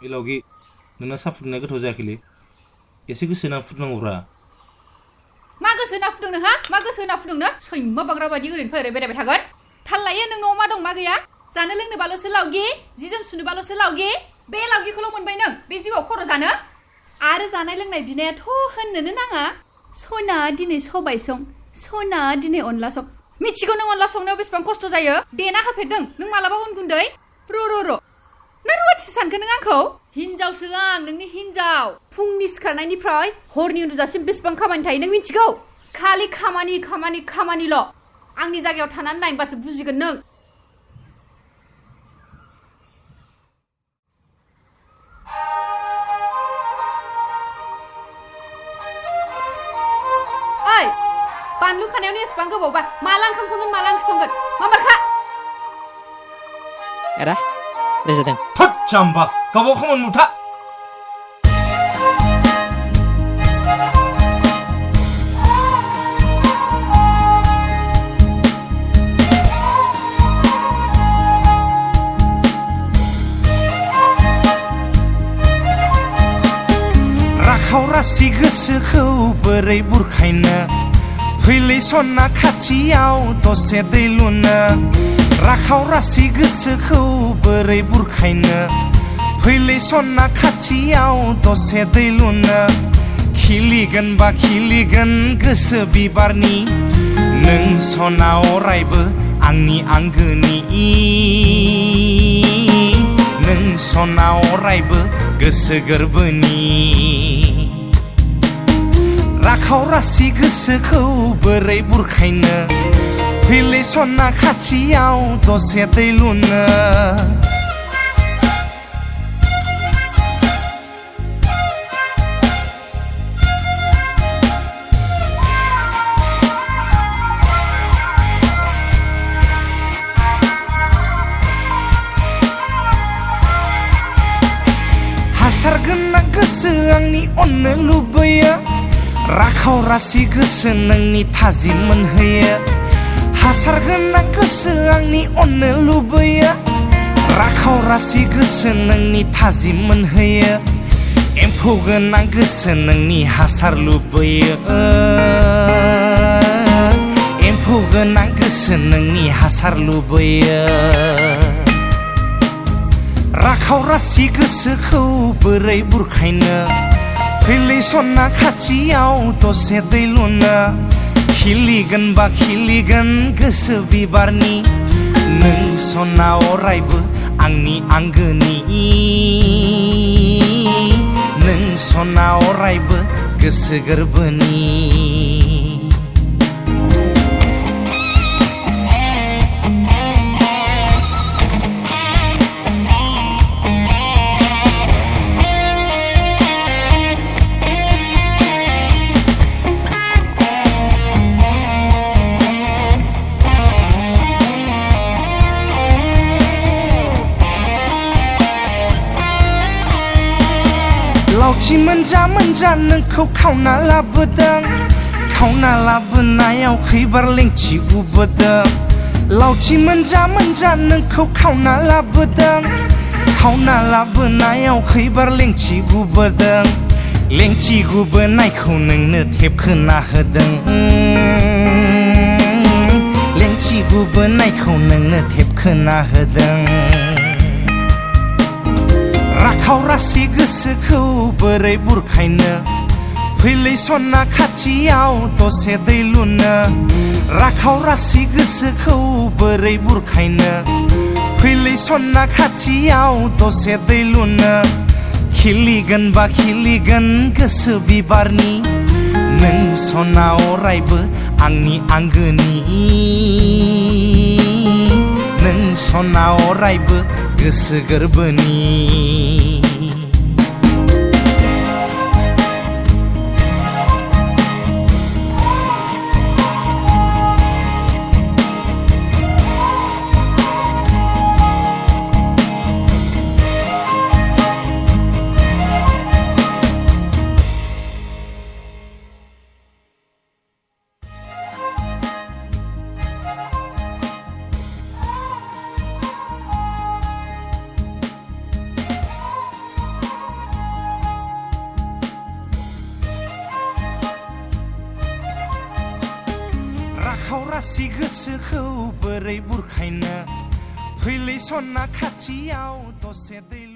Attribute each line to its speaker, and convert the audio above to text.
Speaker 1: इलावगि नोंना साहा फुदुंनाया गोथाव जायाखैलै एसे गोसो होना फुदुंनांगौब्रा
Speaker 2: मा गोसो होना फुदुंनो हा मा गोसो होना फुदुंनो सैमा बाग्रा बायदि ओरैनो फैबाय बेरायबाय थागोन थाल लायो नों न'आव मा दं मा गैया जानो लोंनोबाल'सो लावगि जि जोम सुनोबाल'सो लावगि बे लावगिखौल' मोनबाय नों बे जिउआव खर' जानो आरो जानाय लोंनाय बिनायाथ' होननोनो नाङा सना दिनै सबाय सं सना दिनै अनला सं मिथिगौ नों अनला संनायाव बेसेबां खस्थ' जायो देना होफेरदों नों मालाबा उन गुन्दै र' ना रुवाथिसो सानखो नों आंखौ हिनजावसो आं नोंनि हिनजाव फुंनि सिखारनायनिफ्राय हरनि उन्दुजासिम बेसेबां खामानि थायो नों मिथिगौ खालि खामानि खामानि खामानिल' आंनि जायगायाव थानानै नायबासो बुजिगोन नों ओइ बानलु खानायावनो एसेबां गोबावबा माला ओंखाम संगोन माला ओंख्रि संगोन मा मारखा
Speaker 3: एरा रेजादों
Speaker 1: थोद जाम्बा गावबाव खामानि मुथा
Speaker 4: राखाव रासि गोसोखौ बोरै बुरखायनो फैलै सना खाथियाव दसे दै लुनो राखाव रासि गोसोखौ बोरै बुरखायनो फैलै सना खाथियाव दसे दै लुनो खिलिगोन बा खिलिगोन गोसो बिबारनि नों सना अरायबो आंनि आंगोनि नों सना अरायबो गोसो गोरबोनि राखाव रासि गोसोखौ बोरै बुरखायनो फैलै सना खाथियाव दसे दै लुनो हासार गोनां गोसो आंनि अननो लुबैयो राखाव रासि गोसो नोंनि थाजिम मोनहोयो हासार गोनां गोसो आंनि अननो लुबैयो राखाव रासि गोसो नोंनि थाजिम मोनहोयो एम्फौ गोनां गोसो नोंनि हासार लुबैयो एम्फौ गोनां गोसो नोंनि हासार लुबैयो राखाव रासि गोसोखौ बोरै बुरखायनो फैलै सना खाथियाव दसे दै लुनो खिलिगोन बा खिलिगोन गोसो बिबारनि नों सना अरायबो आंनि आंगोनि नों सना अरायबो गोसो गोरबोनि लावथि मोनजा नोंखौ खावना लाबोनायाव खैबार लेंथि उबोदों लावथि मोनजा नोंखौ खावना लाबोनायाव खैबार लेंथि उबोदों लेंथि गुबोनायखौ नोंनो थेबखोना होदों लेंथि गुबोनायखौ नोंनो थेबखोना होदों राखाव रासि गोसोखौ बोरै बुरखायनो फैलै सना खाथियाव दसे दै लुनो राखाव रासि गोसोखौ बोरै बुरखायनो फैलै सना खाथियाव दसे दै लुनो खिलिगोन बा खिलिगोन गोसो बिबारनि नों सना अरायबो आंनि आंगोनि नों सना अरायबो गोसो गोरबोनि राखाव रासि गोसोखौ बोरै बुरखायनो फैलै सना खाथियाव दसे दै